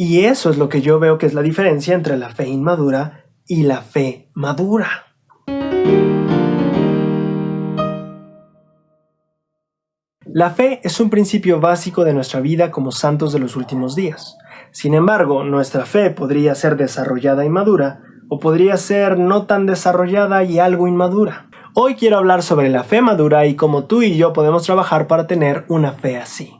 Y eso es lo que yo veo que es la diferencia entre la fe inmadura y la fe madura. La fe es un principio básico de nuestra vida como santos de los últimos días. Sin embargo, nuestra fe podría ser desarrollada y madura, o podría ser no tan desarrollada y algo inmadura. Hoy quiero hablar sobre la fe madura y cómo tú y yo podemos trabajar para tener una fe así.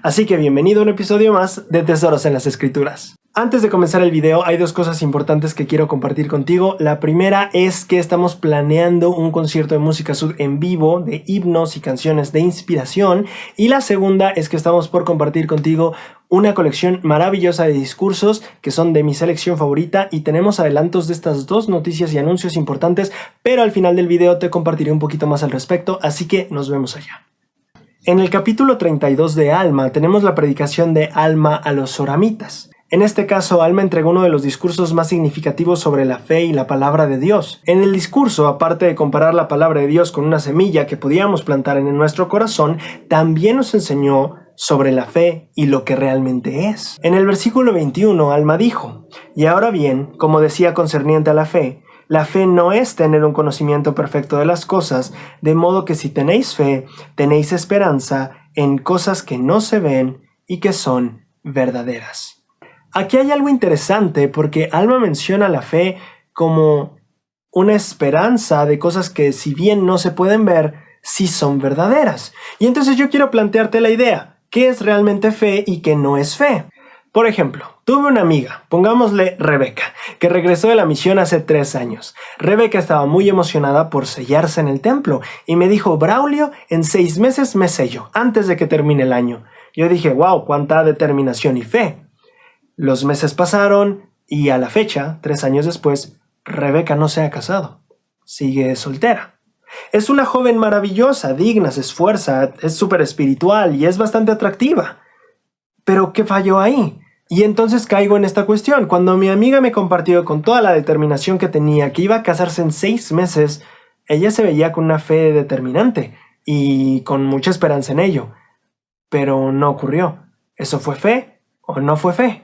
Así que bienvenido a un episodio más de Tesoros en las Escrituras. Antes de comenzar el video, hay dos cosas importantes que quiero compartir contigo. La primera es que estamos planeando un concierto de música sud en vivo de himnos y canciones de inspiración. Y la segunda es que estamos por compartir contigo una colección maravillosa de discursos que son de mi selección favorita, y tenemos adelantos de estas dos noticias y anuncios importantes, pero al final del video te compartiré un poquito más al respecto, así que nos vemos allá. En el capítulo 32 de Alma tenemos la predicación de Alma a los soramitas. En este caso, Alma entregó uno de los discursos más significativos sobre la fe y la palabra de Dios. En el discurso, aparte de comparar la palabra de Dios con una semilla que podíamos plantar en nuestro corazón, también nos enseñó sobre la fe y lo que realmente es. En el versículo 21, Alma dijo: «Y ahora bien, como decía concerniente a la fe no es tener un conocimiento perfecto de las cosas, de modo que si tenéis fe, tenéis esperanza en cosas que no se ven y que son verdaderas». Aquí hay algo interesante porque Alma menciona la fe como una esperanza de cosas que, si bien no se pueden ver, sí son verdaderas. Y entonces yo quiero plantearte la idea: ¿qué es realmente fe y qué no es fe? Por ejemplo, tuve una amiga, pongámosle Rebeca, que regresó de la misión hace 3 años. Rebeca estaba muy emocionada por sellarse en el templo y me dijo: «Braulio, en 6 meses me sello, antes de que termine el año». Yo dije: «Wow, cuánta determinación y fe». Los meses pasaron y a la fecha, 3 años después, Rebeca no se ha casado. Sigue soltera. Es una joven maravillosa, digna, se esfuerza, es súper espiritual y es bastante atractiva. ¿Pero qué falló ahí? Y entonces caigo en esta cuestión. Cuando mi amiga me compartió con toda la determinación que tenía que iba a casarse en 6 meses, ella se veía con una fe determinante y con mucha esperanza en ello. Pero no ocurrió. ¿Eso fue fe o no fue fe?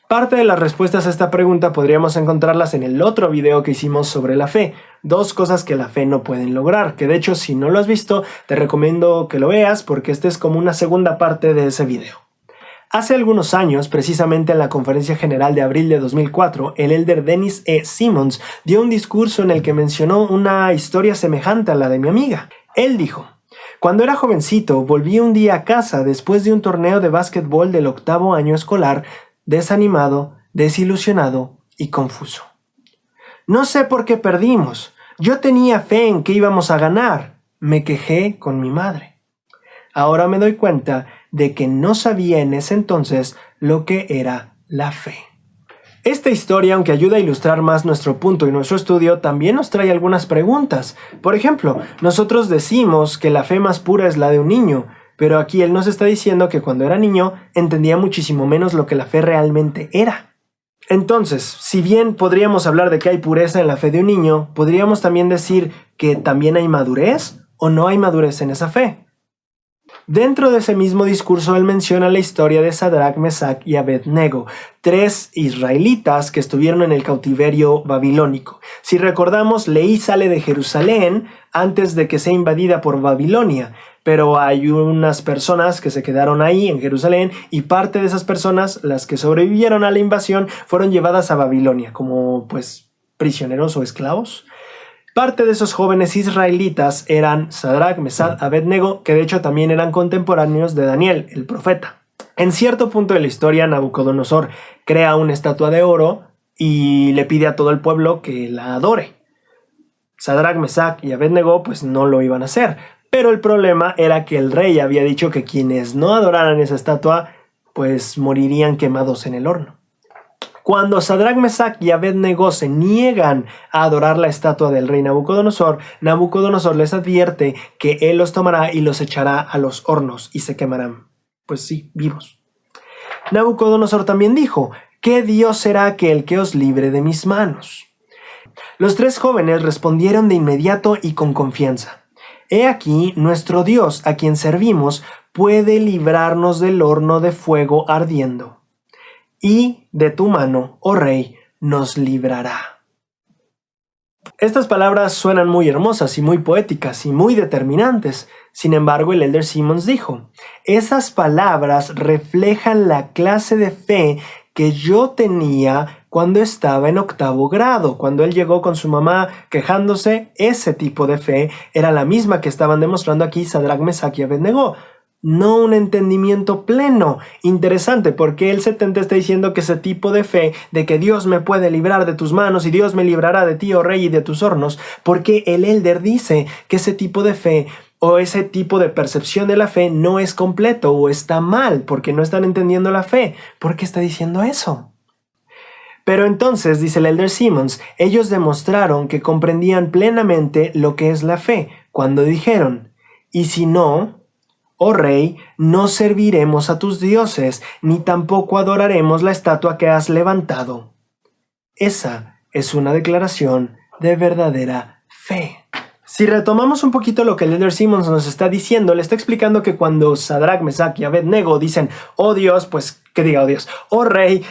Parte de las respuestas a esta pregunta podríamos encontrarlas en el otro video que hicimos sobre la fe. 2 cosas que la fe no pueden lograr, que de hecho, si no lo has visto, te recomiendo que lo veas porque este es como una segunda parte de ese video. Hace algunos años, precisamente en la Conferencia General de abril de 2004, el elder Dennis E. Simmons dio un discurso en el que mencionó una historia semejante a la de mi amiga. Él dijo: «Cuando era jovencito, volví un día a casa después de un torneo de básquetbol del 8º año escolar, desanimado, desilusionado y confuso. No sé por qué perdimos. Yo tenía fe en que íbamos a ganar. Me quejé con mi madre. Ahora me doy cuenta de que no sabía en ese entonces lo que era la fe». Esta historia, aunque ayuda a ilustrar más nuestro punto y nuestro estudio, también nos trae algunas preguntas. Por ejemplo, nosotros decimos que la fe más pura es la de un niño, pero aquí él nos está diciendo que cuando era niño entendía muchísimo menos lo que la fe realmente era. Entonces, si bien podríamos hablar de que hay pureza en la fe de un niño, podríamos también decir que también hay madurez o no hay madurez en esa fe. Dentro de ese mismo discurso, él menciona la historia de Sadrach, Mesach y Abed-Nego, 3 israelitas que estuvieron en el cautiverio babilónico. Si recordamos, Leí sale de Jerusalén antes de que sea invadida por Babilonia, pero hay unas personas que se quedaron ahí en Jerusalén y parte de esas personas, las que sobrevivieron a la invasión, fueron llevadas a Babilonia como prisioneros o esclavos. Parte de esos jóvenes israelitas eran Sadrach, Mesach, Abed-Nego, que de hecho también eran contemporáneos de Daniel, el profeta. En cierto punto de la historia, Nabucodonosor crea una estatua de oro y le pide a todo el pueblo que la adore. Sadrach, Mesach y Abed-Nego no lo iban a hacer, pero el problema era que el rey había dicho que quienes no adoraran esa estatua morirían quemados en el horno. Cuando Sadrach, Mesach y Abed-Nego se niegan a adorar la estatua del rey Nabucodonosor, Nabucodonosor les advierte que él los tomará y los echará a los hornos y se quemarán. Vivos. Nabucodonosor también dijo: «¿Qué Dios será aquel que os libre de mis manos?». Los 3 jóvenes respondieron de inmediato y con confianza: «He aquí, nuestro Dios, a quien servimos, puede librarnos del horno de fuego ardiendo». y de tu mano, oh rey, nos librará. Estas palabras suenan muy hermosas y muy poéticas y muy determinantes. Sin embargo, el Elder Simmons dijo, esas palabras reflejan la clase de fe que yo tenía cuando estaba en 8º grado. Cuando él llegó con su mamá quejándose, ese tipo de fe era la misma que estaban demostrando aquí Sadrach, Mesach y Abednego. No un entendimiento pleno. Interesante, porque el 70 está diciendo que ese tipo de fe, de que Dios me puede librar de tus manos y Dios me librará de ti, oh rey, y de tus hornos, porque el Elder dice que ese tipo de fe o ese tipo de percepción de la fe no es completo o está mal, porque no están entendiendo la fe. ¿Por qué está diciendo eso? Pero entonces, dice el Elder Simmons, ellos demostraron que comprendían plenamente lo que es la fe, cuando dijeron, y si no, oh rey, no serviremos a tus dioses, ni tampoco adoraremos la estatua que has levantado. Esa es una declaración de verdadera fe. Si retomamos un poquito lo que el Elder Simmons nos está diciendo, le está explicando que cuando Sadrach, Mesach y Abednego dicen, oh Dios, pues que diga, oh Dios, oh rey,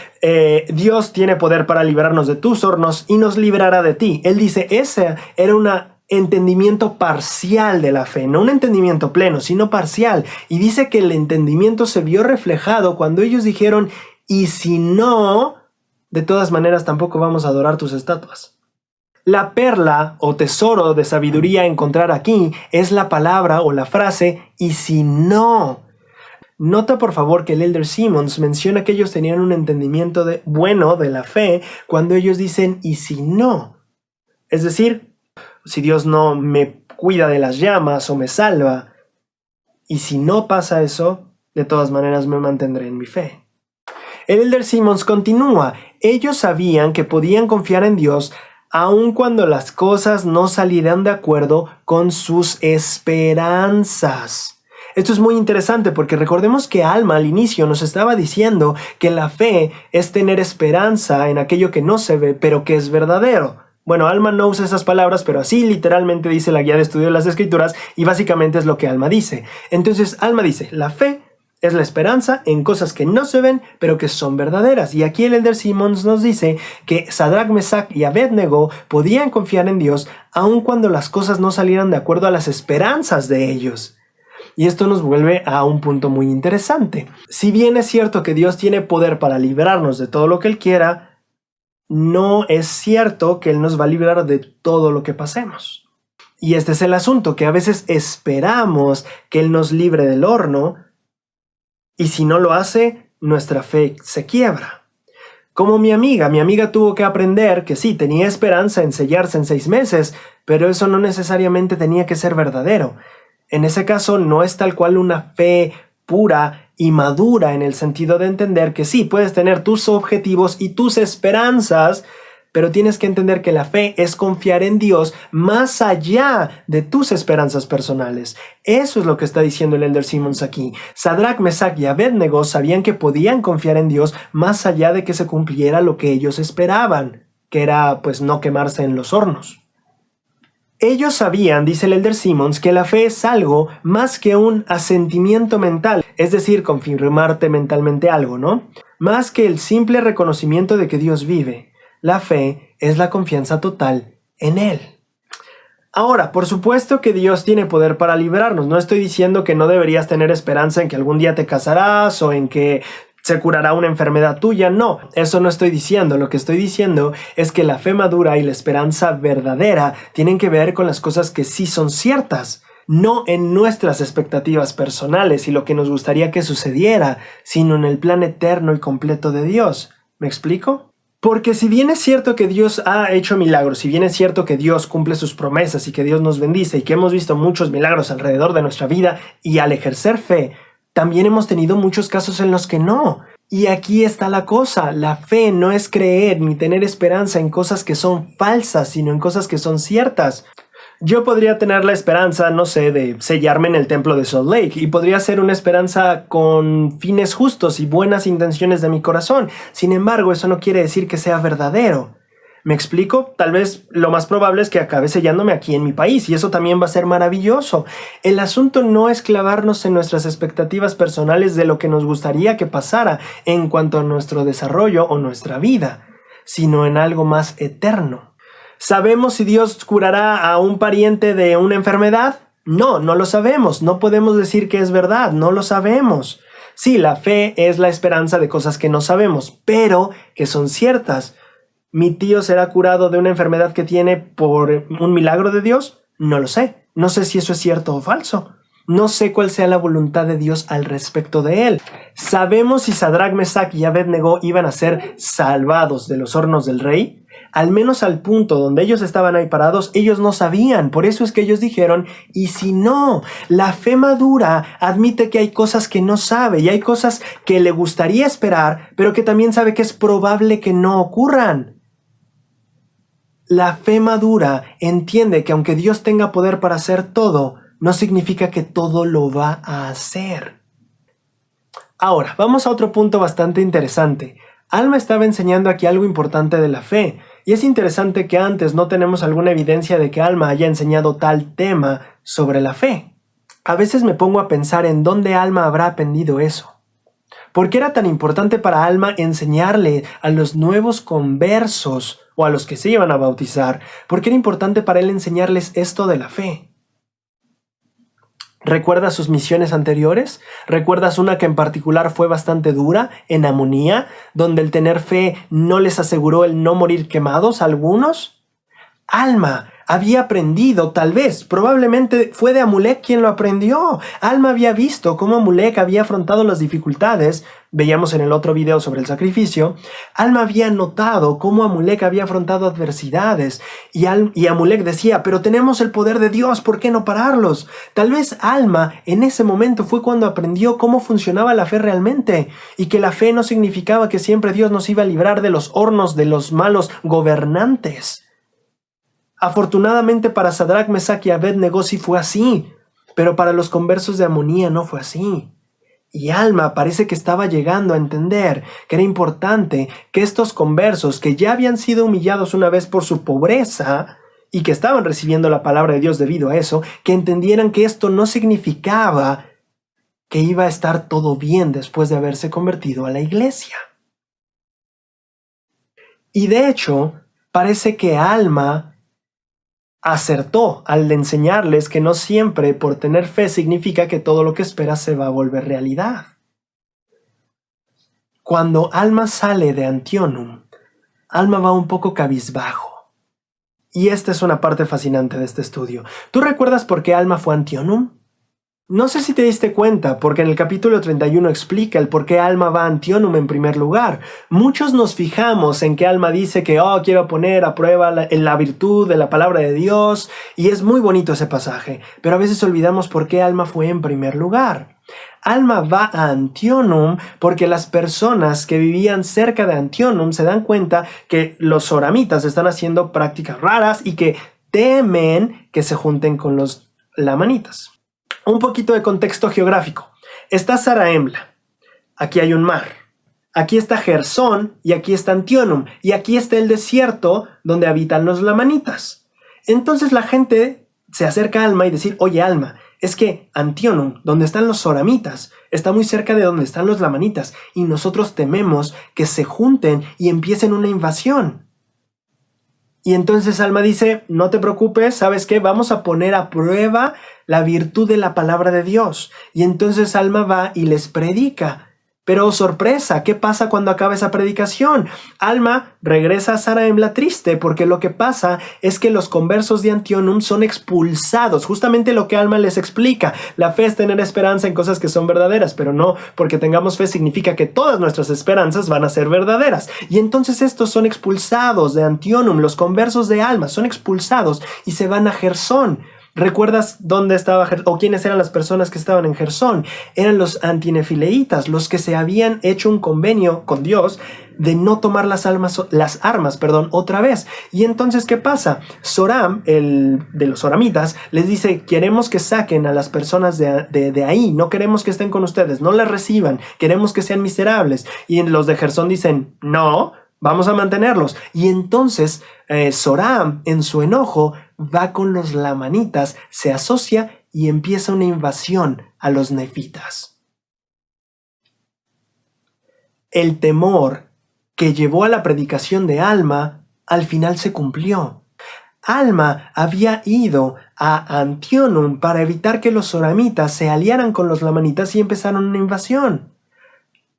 Dios tiene poder para librarnos de tus hornos y nos librará de ti. Él dice, ese era un entendimiento parcial de la fe, no un entendimiento pleno, sino parcial. Y dice que el entendimiento se vio reflejado cuando ellos dijeron, y si no, de todas maneras tampoco vamos a adorar tus estatuas. La perla o tesoro de sabiduría a encontrar aquí es la palabra o la frase y si no. Nota por favor que el Elder Simmons menciona que ellos tenían un entendimiento bueno de la fe cuando ellos dicen y si no. Es decir, si Dios no me cuida de las llamas o me salva y si no pasa eso, de todas maneras me mantendré en mi fe. El Elder Simmons continúa, ellos sabían que podían confiar en Dios aun cuando las cosas no salieran de acuerdo con sus esperanzas. Esto es muy interesante porque recordemos que Alma al inicio nos estaba diciendo que la fe es tener esperanza en aquello que no se ve, pero que es verdadero. Bueno, Alma no usa esas palabras, pero así literalmente dice la guía de estudio de las Escrituras y básicamente es lo que Alma dice. Entonces, Alma dice, la fe es la esperanza en cosas que no se ven, pero que son verdaderas. Y aquí el Elder Simmons nos dice que Sadrach, Mesach y Abednego podían confiar en Dios aun cuando las cosas no salieran de acuerdo a las esperanzas de ellos. Y esto nos vuelve a un punto muy interesante. Si bien es cierto que Dios tiene poder para librarnos de todo lo que Él quiera, no es cierto que Él nos va a librar de todo lo que pasemos. Y este es el asunto, que a veces esperamos que Él nos libre del horno, y si no lo hace, nuestra fe se quiebra. Como mi amiga tuvo que aprender que sí, tenía esperanza en sellarse en 6 meses, pero eso no necesariamente tenía que ser verdadero. En ese caso no es tal cual una fe pura y madura en el sentido de entender que sí, puedes tener tus objetivos y tus esperanzas, pero tienes que entender que la fe es confiar en Dios más allá de tus esperanzas personales. Eso es lo que está diciendo el Elder Simmons aquí. Sadrach, Mesach y Abednego sabían que podían confiar en Dios más allá de que se cumpliera lo que ellos esperaban, que era pues no quemarse en los hornos. Ellos sabían, dice el Elder Simmons, que la fe es algo más que un asentimiento mental, es decir, confirmarte mentalmente algo, ¿no? Más que el simple reconocimiento de que Dios vive. La fe es la confianza total en Él. Ahora, por supuesto que Dios tiene poder para liberarnos. No estoy diciendo que no deberías tener esperanza en que algún día te casarás o en que se curará una enfermedad tuya. No, eso no estoy diciendo. Lo que estoy diciendo es que la fe madura y la esperanza verdadera tienen que ver con las cosas que sí son ciertas. No en nuestras expectativas personales y lo que nos gustaría que sucediera, sino en el plan eterno y completo de Dios. ¿Me explico? Porque si bien es cierto que Dios ha hecho milagros, si bien es cierto que Dios cumple sus promesas y que Dios nos bendice y que hemos visto muchos milagros alrededor de nuestra vida y al ejercer fe, también hemos tenido muchos casos en los que no. Y aquí está la cosa, la fe no es creer ni tener esperanza en cosas que son falsas, sino en cosas que son ciertas. Yo podría tener la esperanza, no sé, de sellarme en el templo de Salt Lake y podría ser una esperanza con fines justos y buenas intenciones de mi corazón. Sin embargo, eso no quiere decir que sea verdadero. ¿Me explico? Tal vez lo más probable es que acabe sellándome aquí en mi país y eso también va a ser maravilloso. El asunto no es clavarnos en nuestras expectativas personales de lo que nos gustaría que pasara en cuanto a nuestro desarrollo o nuestra vida, sino en algo más eterno. ¿Sabemos si Dios curará a un pariente de una enfermedad? No, no lo sabemos. No podemos decir que es verdad, no lo sabemos. Sí, la fe es la esperanza de cosas que no sabemos, pero que son ciertas. ¿Mi tío será curado de una enfermedad que tiene por un milagro de Dios? No lo sé. No sé si eso es cierto o falso. No sé cuál sea la voluntad de Dios al respecto de él. ¿Sabemos si Sadrach, Mesach y Abed-Nego iban a ser salvados de los hornos del rey? Al menos al punto donde ellos estaban ahí parados, ellos no sabían. Por eso es que ellos dijeron, ¿y si no? La fe madura admite que hay cosas que no sabe y hay cosas que le gustaría esperar, pero que también sabe que es probable que no ocurran. La fe madura entiende que aunque Dios tenga poder para hacer todo, no significa que todo lo va a hacer. Ahora, vamos a otro punto bastante interesante. Alma estaba enseñando aquí algo importante de la fe, y es interesante que antes no tenemos alguna evidencia de que Alma haya enseñado tal tema sobre la fe. A veces me pongo a pensar en dónde Alma habrá aprendido eso. ¿Por qué era tan importante para Alma enseñarle a los nuevos conversos o a los que se iban a bautizar? ¿Por qué era importante para él enseñarles esto de la fe? ¿Recuerdas sus misiones anteriores? ¿Recuerdas una que en particular fue bastante dura, en Amonía, donde el tener fe no les aseguró el no morir quemados a algunos? Alma había aprendido, tal vez, probablemente fue de Amulek quien lo aprendió. Alma había visto cómo Amulek había afrontado las dificultades, veíamos en el otro video sobre el sacrificio. Alma había notado cómo Amulek había afrontado adversidades y Amulek decía, pero tenemos el poder de Dios, ¿por qué no pararlos? Tal vez Alma en ese momento fue cuando aprendió cómo funcionaba la fe realmente y que la fe no significaba que siempre Dios nos iba a librar de los hornos de los malos gobernantes. Afortunadamente para Sadrach, Mesach y Abed-Nego sí fue así, pero para los conversos de Amonía no fue así. Y Alma parece que estaba llegando a entender que era importante que estos conversos que ya habían sido humillados una vez por su pobreza y que estaban recibiendo la palabra de Dios debido a eso, que entendieran que esto no significaba que iba a estar todo bien después de haberse convertido a la iglesia. Y de hecho, parece que Alma acertó al enseñarles que no siempre por tener fe significa que todo lo que esperas se va a volver realidad. Cuando Alma sale de Antionum, Alma va un poco cabizbajo. Y esta es una parte fascinante de este estudio. ¿Tú recuerdas por qué Alma fue a Antionum? No sé si te diste cuenta, porque en el capítulo 31 explica el por qué Alma va a Antionum en primer lugar. Muchos nos fijamos en que Alma dice que quiero poner a prueba la virtud de la palabra de Dios, y es muy bonito ese pasaje, pero a veces olvidamos por qué Alma fue en primer lugar. Alma va a Antionum porque las personas que vivían cerca de Antionum se dan cuenta que los soramitas están haciendo prácticas raras y que temen que se junten con los lamanitas. Un poquito de contexto geográfico. Está Zarahemla. Aquí hay un mar. Aquí está Gersón y aquí está Antionum. Y aquí está el desierto donde habitan los lamanitas. Entonces la gente se acerca a Alma y dice, oye Alma, es que Antionum, donde están los soramitas, está muy cerca de donde están los lamanitas y nosotros tememos que se junten y empiecen una invasión. Y entonces Alma dice, no te preocupes, ¿sabes qué? Vamos a poner a prueba la virtud de la palabra de Dios. Y entonces Alma va y les predica. Pero sorpresa, ¿qué pasa cuando acaba esa predicación? Alma regresa a Zarahemla triste porque lo que pasa es que los conversos de Antionum son expulsados. Justamente lo que Alma les explica. La fe es tener esperanza en cosas que son verdaderas, pero no porque tengamos fe significa que todas nuestras esperanzas van a ser verdaderas. Y entonces estos son expulsados de Antionum. Los conversos de Alma son expulsados y se van a Gersón. ¿Recuerdas dónde estaba o quiénes eran las personas que estaban en Gersón? Eran los antinefileitas, los que se habían hecho un convenio con Dios de no tomar las armas otra vez. Y entonces, ¿qué pasa? Zoram, el de los soramitas, les dice, queremos que saquen a las personas de ahí, no queremos que estén con ustedes, no las reciban, queremos que sean miserables. Y los de Gersón dicen, no, Vamos a mantenerlos. Y entonces Zoram, en su enojo, va con los lamanitas, se asocia y empieza una invasión a los nefitas. El temor que llevó a la predicación de Alma al final se cumplió. Alma había ido a Antionum para evitar que los zoramitas se aliaran con los lamanitas y empezaron una invasión.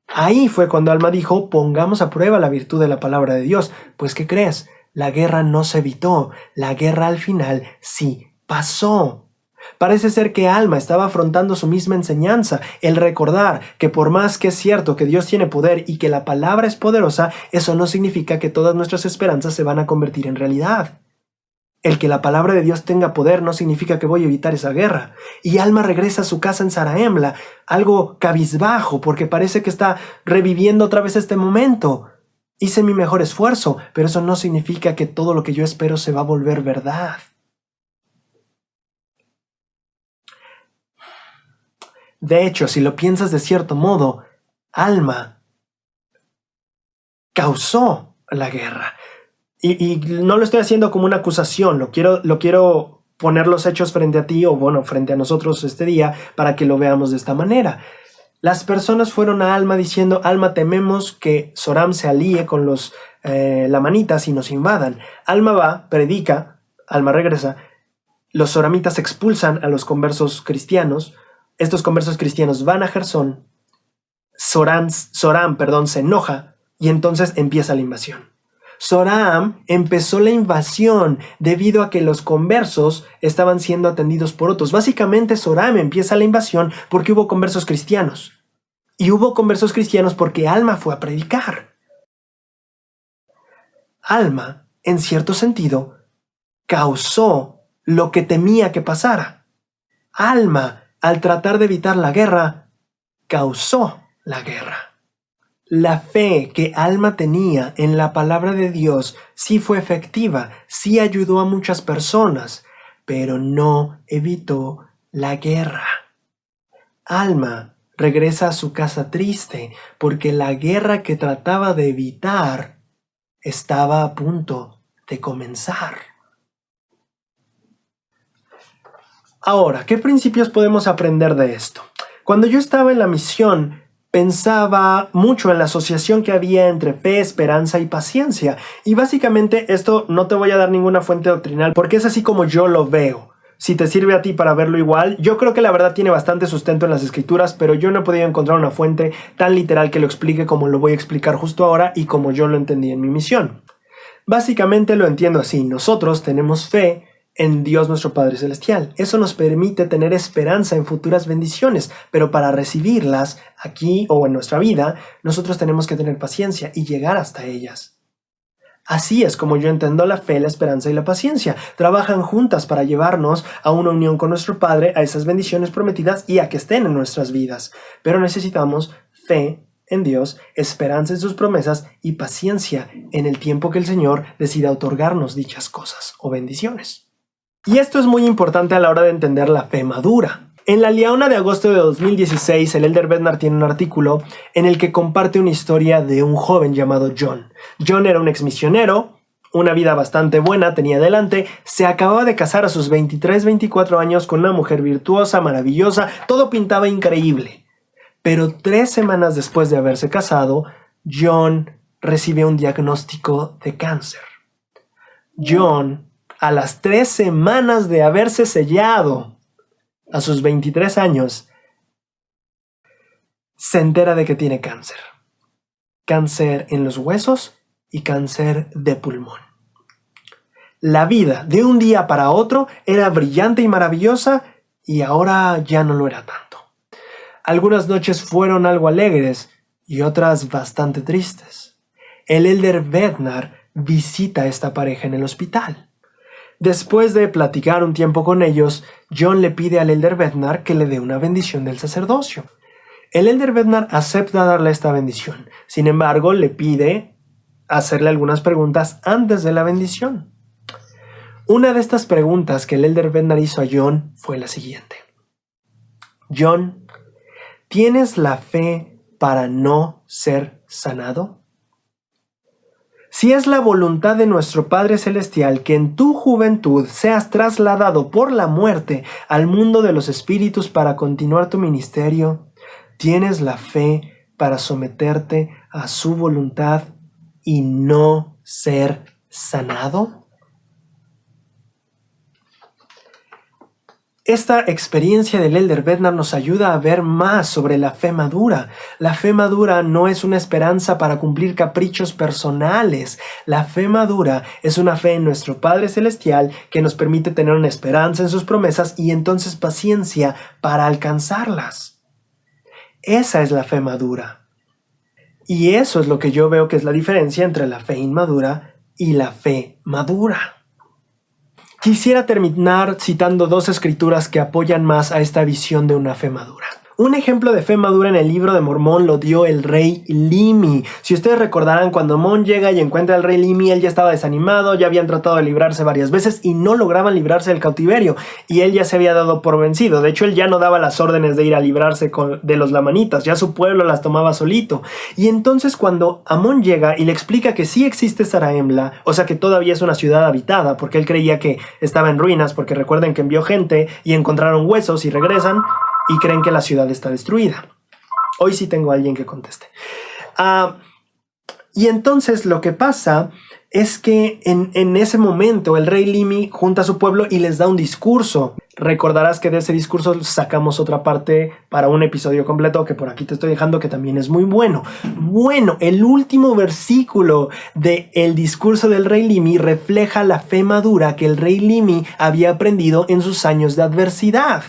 Ahí fue cuando Alma dijo: pongamos a prueba la virtud de la palabra de Dios. Pues, ¿qué crees? La guerra no se evitó, la guerra al final sí pasó. Parece ser que Alma estaba afrontando su misma enseñanza, el recordar que por más que es cierto que Dios tiene poder y que la palabra es poderosa, eso no significa que todas nuestras esperanzas se van a convertir en realidad. El que la palabra de Dios tenga poder no significa que voy a evitar esa guerra. Y Alma regresa a su casa en Zarahemla, algo cabizbajo, porque parece que está reviviendo otra vez este momento. Hice mi mejor esfuerzo, pero eso no significa que todo lo que yo espero se va a volver verdad. De hecho, si lo piensas de cierto modo, Alma causó la guerra. Y no lo estoy haciendo como una acusación, lo quiero poner los hechos frente a ti, o bueno, frente a nosotros este día, para que lo veamos de esta manera. Las personas fueron a Alma diciendo: Alma, tememos que Zoram se alíe con los lamanitas y nos invadan. Alma va, predica, Alma regresa, los zoramitas expulsan a los conversos cristianos, estos conversos cristianos van a Gersón, Zoram, se enoja y entonces empieza la invasión. Zoram empezó la invasión debido a que los conversos estaban siendo atendidos por otros. Básicamente Zoram empieza la invasión porque hubo conversos cristianos. Y hubo conversos cristianos porque Alma fue a predicar. Alma, en cierto sentido, causó lo que temía que pasara. Alma, al tratar de evitar la guerra, causó la guerra. La fe que Alma tenía en la palabra de Dios sí fue efectiva, sí ayudó a muchas personas, pero no evitó la guerra. Alma regresa a su casa triste porque la guerra que trataba de evitar estaba a punto de comenzar. Ahora, ¿qué principios podemos aprender de esto? Cuando yo estaba en la misión, pensaba mucho en la asociación que había entre fe, esperanza y paciencia. Y básicamente esto no te voy a dar ninguna fuente doctrinal porque es así como yo lo veo. Si te sirve a ti para verlo igual, yo creo que la verdad tiene bastante sustento en las escrituras, pero yo no he podido encontrar una fuente tan literal que lo explique como lo voy a explicar justo ahora y como yo lo entendí en mi misión. Básicamente lo entiendo así: nosotros tenemos fe en Dios nuestro Padre Celestial. Eso nos permite tener esperanza en futuras bendiciones, pero para recibirlas aquí o en nuestra vida, nosotros tenemos que tener paciencia y llegar hasta ellas. Así es como yo entiendo la fe, la esperanza y la paciencia. Trabajan juntas para llevarnos a una unión con nuestro Padre, a esas bendiciones prometidas y a que estén en nuestras vidas. Pero necesitamos fe en Dios, esperanza en sus promesas y paciencia en el tiempo que el Señor decida otorgarnos dichas cosas o bendiciones. Y esto es muy importante a la hora de entender la fe madura. En la Liaona de agosto de 2016, el Elder Bednar tiene un artículo en el que comparte una historia de un joven llamado John. John era un exmisionero, una vida bastante buena tenía delante, se acababa de casar a sus 23-24 años con una mujer virtuosa, maravillosa, todo pintaba increíble. Pero 3 semanas después de haberse casado, John recibe un diagnóstico de cáncer. John, a las 3 semanas de haberse sellado, a sus 23 años, se entera de que tiene cáncer. Cáncer en los huesos y cáncer de pulmón. La vida de un día para otro era brillante y maravillosa y ahora ya no lo era tanto. Algunas noches fueron algo alegres y otras bastante tristes. El Elder Bednar visita a esta pareja en el hospital. Después de platicar un tiempo con ellos, John le pide al Elder Bednar que le dé una bendición del sacerdocio. El Elder Bednar acepta darle esta bendición. Sin embargo, le pide hacerle algunas preguntas antes de la bendición. Una de estas preguntas que el Elder Bednar hizo a John fue la siguiente: John, ¿tienes la fe para no ser sanado? Si es la voluntad de nuestro Padre Celestial que en tu juventud seas trasladado por la muerte al mundo de los espíritus para continuar tu ministerio, ¿tienes la fe para someterte a su voluntad y no ser sanado? Esta experiencia del Elder Bednar nos ayuda a ver más sobre la fe madura. La fe madura no es una esperanza para cumplir caprichos personales. La fe madura es una fe en nuestro Padre Celestial que nos permite tener una esperanza en sus promesas y entonces paciencia para alcanzarlas. Esa es la fe madura. Y eso es lo que yo veo que es la diferencia entre la fe inmadura y la fe madura. Quisiera terminar citando dos escrituras que apoyan más a esta visión de una fe madura. Un ejemplo de fe madura en el libro de Mormón lo dio el rey Limi. Si ustedes recordarán, cuando Mon llega y encuentra al rey Limi, él ya estaba desanimado, ya habían tratado de librarse varias veces y no lograban librarse del cautiverio, y él ya se había dado por vencido. De hecho, él ya no daba las órdenes de ir a librarse de los lamanitas, ya su pueblo las tomaba solito. Y entonces cuando Amón llega y le explica que sí existe Zarahemla, o sea que todavía es una ciudad habitada, porque él creía que estaba en ruinas, porque recuerden que envió gente y encontraron huesos y regresan y creen que la ciudad está destruida. Hoy sí tengo a alguien que conteste. Y entonces lo que pasa es que en ese momento el rey Limi junta a su pueblo y les da un discurso. Recordarás que de ese discurso sacamos otra parte para un episodio completo que por aquí te estoy dejando, que también es muy bueno. Bueno, el último versículo del discurso del rey Limi refleja la fe madura que el rey Limi había aprendido en sus años de adversidad.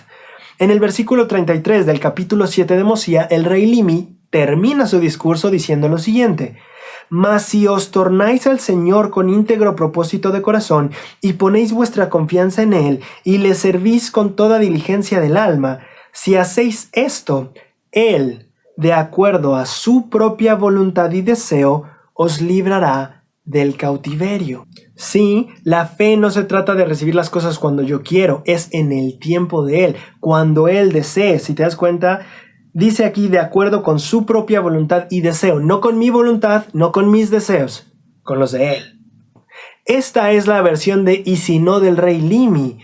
En el versículo 33 del capítulo 7 de Mosía, el rey Limi termina su discurso diciendo lo siguiente: mas si os tornáis al Señor con íntegro propósito de corazón y ponéis vuestra confianza en Él y le servís con toda diligencia del alma, si hacéis esto, Él, de acuerdo a su propia voluntad y deseo, os librará del cautiverio. Sí, la fe no se trata de recibir las cosas cuando yo quiero, es en el tiempo de Él, cuando Él desee. Si te das cuenta, dice aquí de acuerdo con su propia voluntad y deseo, no con mi voluntad, no con mis deseos, con los de Él. Esta es la versión de y si no del rey Limi.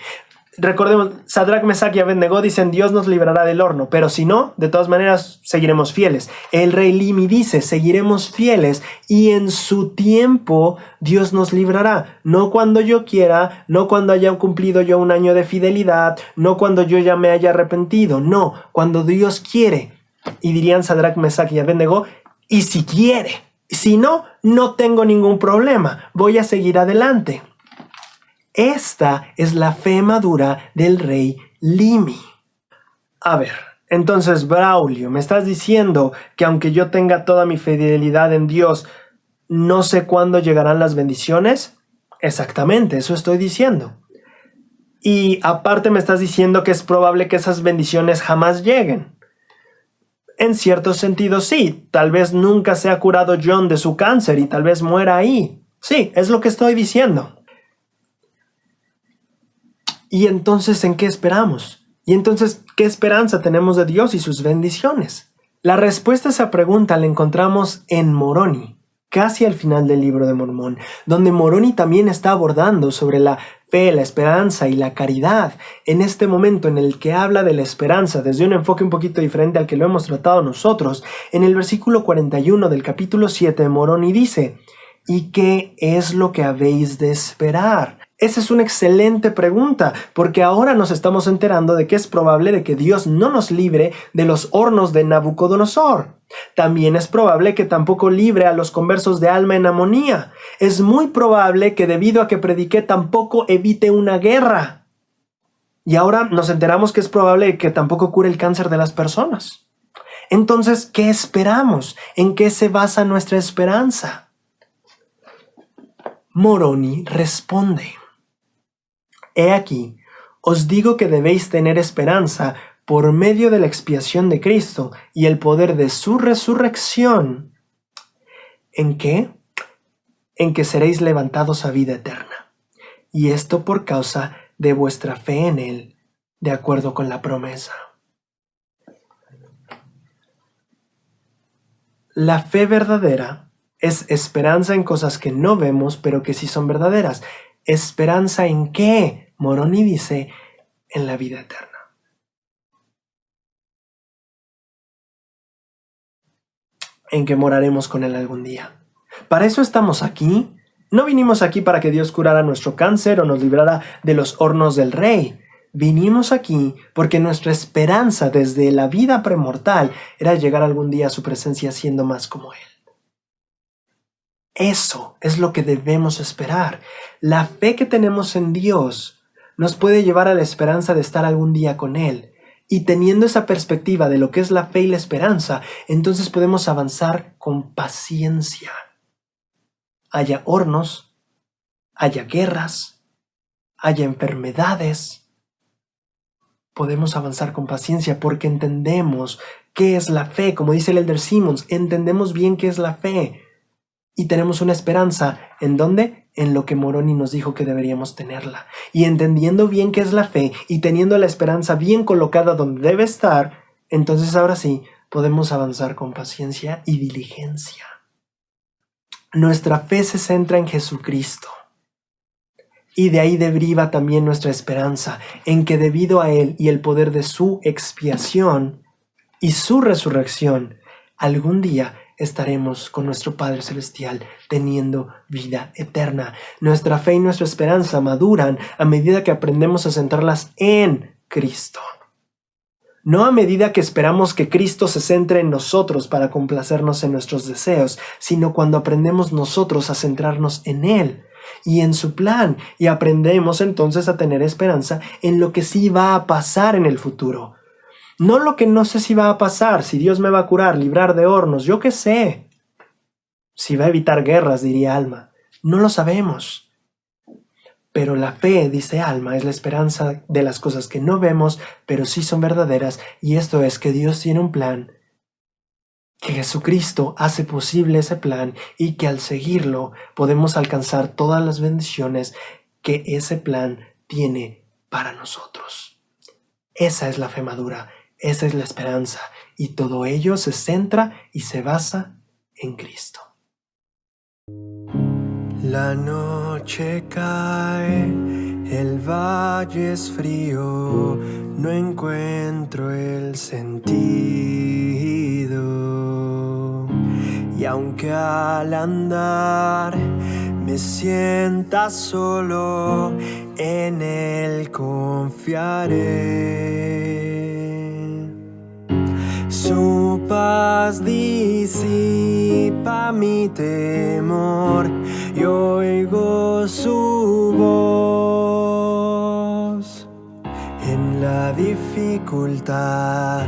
Recordemos, Sadrach, Mesach y Abednego dicen Dios nos librará del horno, pero si no, de todas maneras seguiremos fieles. El rey Limi dice seguiremos fieles y en su tiempo Dios nos librará. No cuando yo quiera, no cuando haya cumplido yo un año de fidelidad, no cuando yo ya me haya arrepentido, no, cuando Dios quiere. Y dirían Sadrach, Mesach y Abednego, y si quiere. Si no, no tengo ningún problema, voy a seguir adelante. Esta es la fe madura del rey Limi. A ver, entonces Braulio, ¿me estás diciendo que aunque yo tenga toda mi fidelidad en Dios, no sé cuándo llegarán las bendiciones? Exactamente, eso estoy diciendo. Y aparte me estás diciendo que es probable que esas bendiciones jamás lleguen. En cierto sentido sí, tal vez nunca se ha curado John de su cáncer y tal vez muera ahí. Sí, es lo que estoy diciendo. ¿Y entonces en qué esperamos? ¿Y entonces qué esperanza tenemos de Dios y sus bendiciones? La respuesta a esa pregunta la encontramos en Moroni, casi al final del libro de Mormón, donde Moroni también está abordando sobre la fe, la esperanza y la caridad, en este momento en el que habla de la esperanza desde un enfoque un poquito diferente al que lo hemos tratado nosotros. En el versículo 41 del capítulo 7 de Moroni dice: ¿y qué es lo que habéis de esperar? Esa es una excelente pregunta, porque ahora nos estamos enterando de que es probable de que Dios no nos libre de los hornos de Nabucodonosor. También es probable que tampoco libre a los conversos de alma en Amonía. Es muy probable que debido a que prediqué tampoco evite una guerra. Y ahora nos enteramos que es probable que tampoco cure el cáncer de las personas. Entonces, ¿qué esperamos? ¿En qué se basa nuestra esperanza? Moroni responde: he aquí, os digo que debéis tener esperanza por medio de la expiación de Cristo y el poder de su resurrección. ¿En qué? En que seréis levantados a vida eterna. Y esto por causa de vuestra fe en Él, de acuerdo con la promesa. La fe verdadera Es esperanza en cosas que no vemos, pero que sí son verdaderas. ¿Esperanza en qué? Moroni dice, en la vida eterna. En que moraremos con Él algún día. Para eso estamos aquí. No vinimos aquí para que Dios curara nuestro cáncer o nos librara de los hornos del rey. Vinimos aquí porque nuestra esperanza desde la vida premortal era llegar algún día a su presencia siendo más como Él. Eso es lo que debemos esperar. La fe que tenemos en Dios nos puede llevar a la esperanza de estar algún día con Él. Y teniendo esa perspectiva de lo que es la fe y la esperanza, entonces podemos avanzar con paciencia. Haya hornos, haya guerras, haya enfermedades. Podemos avanzar con paciencia porque entendemos qué es la fe. Como dice el Elder Simmons, entendemos bien qué es la fe. Y tenemos una esperanza, ¿en dónde? En lo que Moroni nos dijo que deberíamos tenerla. Y entendiendo bien qué es la fe y teniendo la esperanza bien colocada donde debe estar, entonces ahora sí podemos avanzar con paciencia y diligencia. Nuestra fe se centra en Jesucristo. Y de ahí deriva también nuestra esperanza, en que debido a Él y el poder de su expiación y su resurrección, algún día estaremos con nuestro Padre Celestial teniendo vida eterna. Nuestra fe y nuestra esperanza maduran a medida que aprendemos a centrarlas en Cristo. No a medida que esperamos que Cristo se centre en nosotros para complacernos en nuestros deseos, sino cuando aprendemos nosotros a centrarnos en Él y en su plan, y aprendemos entonces a tener esperanza en lo que sí va a pasar en el futuro. No lo que no sé si va a pasar, si Dios me va a curar, librar de hornos, yo qué sé. Si va a evitar guerras, diría Alma. No lo sabemos. Pero la fe, dice Alma, es la esperanza de las cosas que no vemos, pero sí son verdaderas, y esto es que Dios tiene un plan, que Jesucristo hace posible ese plan y que al seguirlo podemos alcanzar todas las bendiciones que ese plan tiene para nosotros. Esa es la fe madura. Esa es la esperanza, y todo ello se centra y se basa en Cristo. La noche cae, el valle es frío, no encuentro el sentido. Y aunque al andar me sienta solo, en Él confiaré. Su paz disipa mi temor y oigo su voz. En la dificultad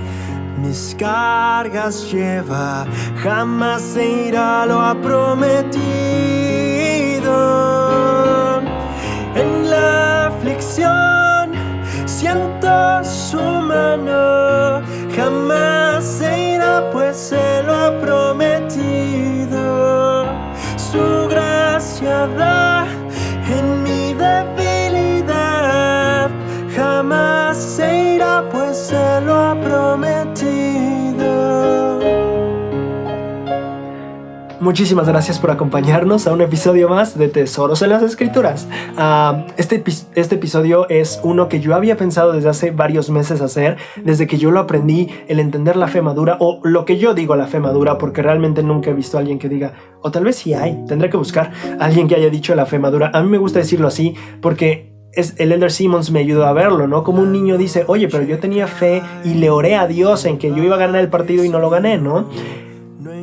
mis cargas lleva, jamás se irá, lo ha prometido. En la aflicción siento su mano, jamás se irá, pues se lo ha prometido. Su gracia da en mi debilidad, jamás se irá, pues se lo ha prometido. Muchísimas gracias por acompañarnos a un episodio más de Tesoros en las Escrituras. Este episodio es uno que yo había pensado desde hace varios meses hacer, desde que yo lo aprendí, el entender la fe madura, o lo que yo digo la fe madura, porque realmente nunca he visto a alguien que diga, o tal vez sí hay, tendré que buscar a alguien que haya dicho la fe madura. A mí me gusta decirlo así porque el Elder Simmons me ayudó a verlo, ¿no? Como un niño dice, oye, pero yo tenía fe y le oré a Dios en que yo iba a ganar el partido y no lo gané, ¿no?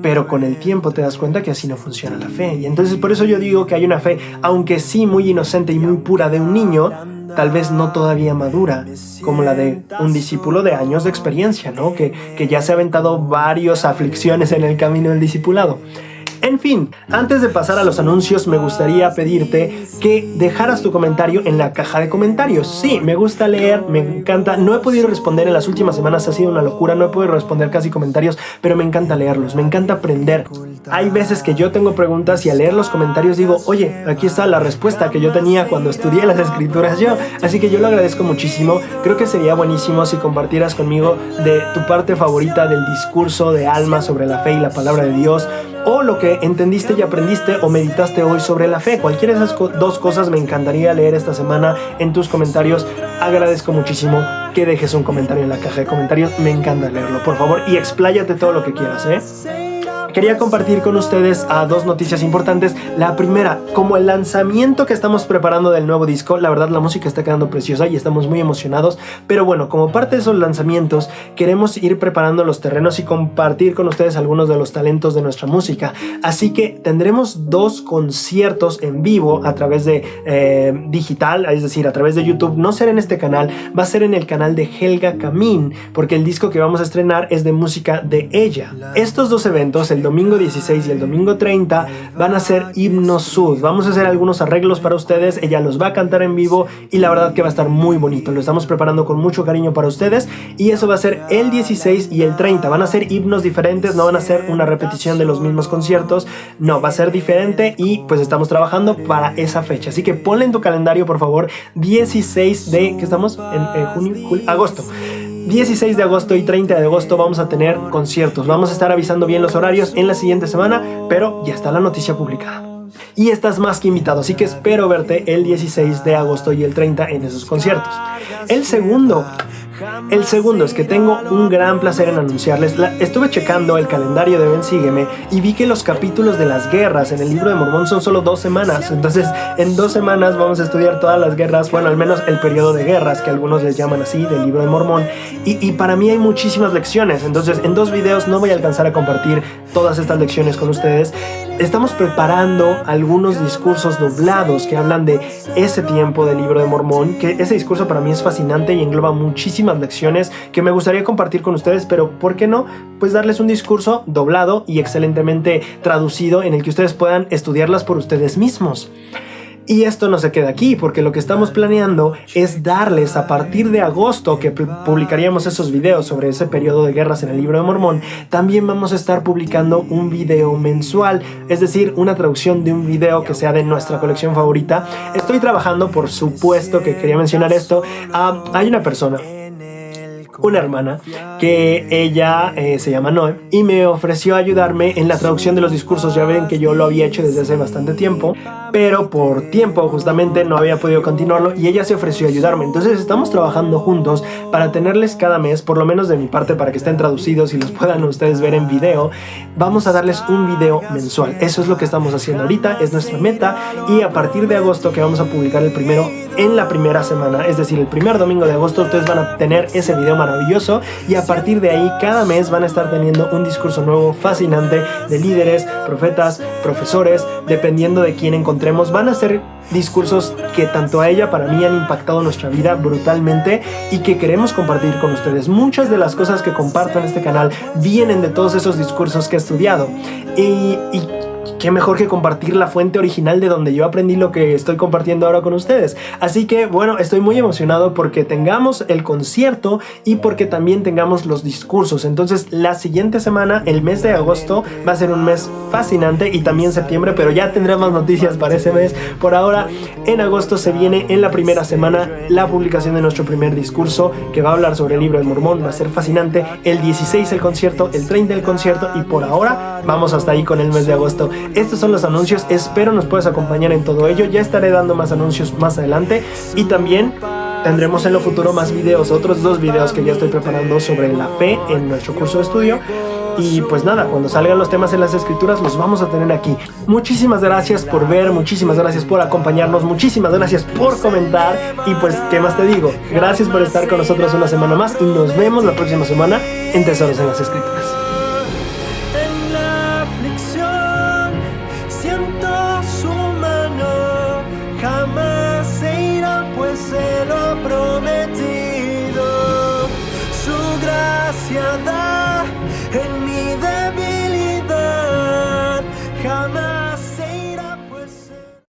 Pero con el tiempo te das cuenta que así no funciona la fe. Y entonces por eso yo digo que hay una fe, aunque sí muy inocente y muy pura de un niño, tal vez no todavía madura, como la de un discípulo de años de experiencia, ¿no? Que ya se ha aventado varias aflicciones en el camino del discipulado. En fin, antes de pasar a los anuncios, me gustaría pedirte que dejaras tu comentario en la caja de comentarios. Sí, me gusta leer, me encanta. No he podido responder en las últimas semanas, ha sido una locura. No he podido responder casi comentarios, pero me encanta leerlos, me encanta aprender. Hay veces que yo tengo preguntas y al leer los comentarios digo, oye, aquí está la respuesta que yo tenía cuando estudié las escrituras yo. Así que yo lo agradezco muchísimo. Creo que sería buenísimo si compartieras conmigo de tu parte favorita del discurso de Alma sobre la fe y la palabra de Dios. o lo que entendiste y aprendiste o meditaste hoy sobre la fe. Cualquiera de esas dos cosas me encantaría leer esta semana en tus comentarios. Agradezco muchísimo que dejes un comentario en la caja de comentarios. Me encanta leerlo, por favor, y expláyate todo lo que quieras, Quería compartir con ustedes dos noticias importantes. La primera, como el lanzamiento que estamos preparando del nuevo disco, la verdad la música está quedando preciosa y estamos muy emocionados, pero bueno, como parte de esos lanzamientos queremos ir preparando los terrenos y compartir con ustedes algunos de los talentos de nuestra música, así que tendremos 2 conciertos en vivo a través de digital, es decir, a través de YouTube. No será en este canal, va a ser en el canal de Helga Camín, porque el disco que vamos a estrenar es de música de ella. Estos 2 eventos, el domingo 16 y el domingo 30, van a ser Himno Sud. Vamos a hacer algunos arreglos para ustedes, ella los va a cantar en vivo y la verdad que va a estar muy bonito. Lo estamos preparando con mucho cariño para ustedes y eso va a ser el 16 y el 30. Van a ser himnos diferentes, no van a ser una repetición de los mismos conciertos, no, va a ser diferente y pues estamos trabajando para esa fecha. Así que ponle en tu calendario, por favor, 16 de... ¿qué estamos? En junio, julio, agosto. 16 de agosto y 30 de agosto vamos a tener conciertos. Vamos a estar avisando bien los horarios en la siguiente semana, pero ya está la noticia publicada. Y estás más que invitado, así que espero verte el 16 de agosto y el 30 en esos conciertos. El segundo es que tengo un gran placer en anunciarles. Estuve checando el calendario de Ven Sígueme y vi que los capítulos de las guerras en el libro de Mormón son solo 2 semanas. Entonces, en 2 semanas vamos a estudiar todas las guerras, bueno, al menos el periodo de guerras, que algunos les llaman así, del libro de Mormón. Y para mí hay muchísimas lecciones. Entonces, en 2 videos no voy a alcanzar a compartir todas estas lecciones con ustedes. Estamos preparando algunos discursos doblados que hablan de ese tiempo del libro de Mormón, que ese discurso para mí es fascinante y engloba muchísimas lecciones que me gustaría compartir con ustedes, pero ¿por qué no? Pues darles un discurso doblado y excelentemente traducido en el que ustedes puedan estudiarlas por ustedes mismos. Y esto no se queda aquí, porque lo que estamos planeando es darles a partir de agosto, que publicaríamos esos videos sobre ese periodo de guerras en el libro de Mormón, también vamos a estar publicando un video mensual, es decir, una traducción de un video que sea de nuestra colección favorita. Estoy trabajando, por supuesto que quería mencionar esto, hay una persona, una hermana, que ella se llama Noé y me ofreció ayudarme en la traducción de los discursos. Ya ven que yo lo había hecho desde hace bastante tiempo, pero por tiempo justamente no había podido continuarlo y ella se ofreció a ayudarme. Entonces estamos trabajando juntos para tenerles cada mes, por lo menos de mi parte, para que estén traducidos y los puedan ustedes ver en video. Vamos a darles un video mensual. Eso es lo que estamos haciendo ahorita, es nuestra meta, y a partir de agosto, que vamos a publicar el primero en la primera semana, es decir, el primer domingo de agosto, ustedes van a tener ese video maravilloso y a partir de ahí cada mes van a estar teniendo un discurso nuevo fascinante de líderes, profetas, profesores, dependiendo de quién encontremos. Van a ser discursos que tanto a ella, para mí, han impactado nuestra vida brutalmente y que queremos compartir con ustedes. Muchas de las cosas que comparto en este canal vienen de todos esos discursos que he estudiado y qué mejor que compartir la fuente original de donde yo aprendí lo que estoy compartiendo ahora con ustedes. Así que bueno, estoy muy emocionado porque tengamos el concierto y porque también tengamos los discursos. Entonces la siguiente semana, el mes de agosto, va a ser un mes fascinante, y también septiembre, pero ya tendremos noticias para ese mes. Por ahora, en agosto se viene en la primera semana la publicación de nuestro primer discurso, que va a hablar sobre el libro de Mormón. Va a ser fascinante. El 16 el concierto, el 30 el concierto, y por ahora vamos hasta ahí con el mes de agosto. Estos son los anuncios, espero nos puedas acompañar en todo ello. Ya estaré dando más anuncios más adelante y también tendremos en lo futuro más videos, otros 2 videos que ya estoy preparando sobre la fe en nuestro curso de estudio. Y pues nada, cuando salgan los temas en las escrituras los vamos a tener aquí. Muchísimas gracias por ver, muchísimas gracias por acompañarnos, muchísimas gracias por comentar y pues, ¿qué más te digo? Gracias por estar con nosotros una semana más y nos vemos la próxima semana en Tesoros en las Escrituras.